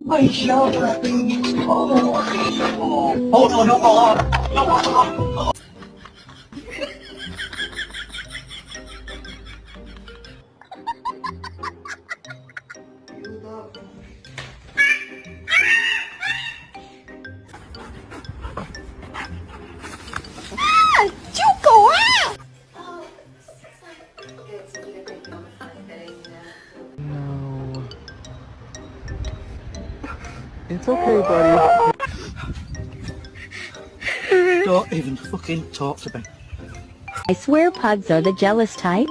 My geography. Oh no, no more. No more. Chú của. No. It's okay, buddy. Don't even fucking talk to me. I swear pugs are the jealous type.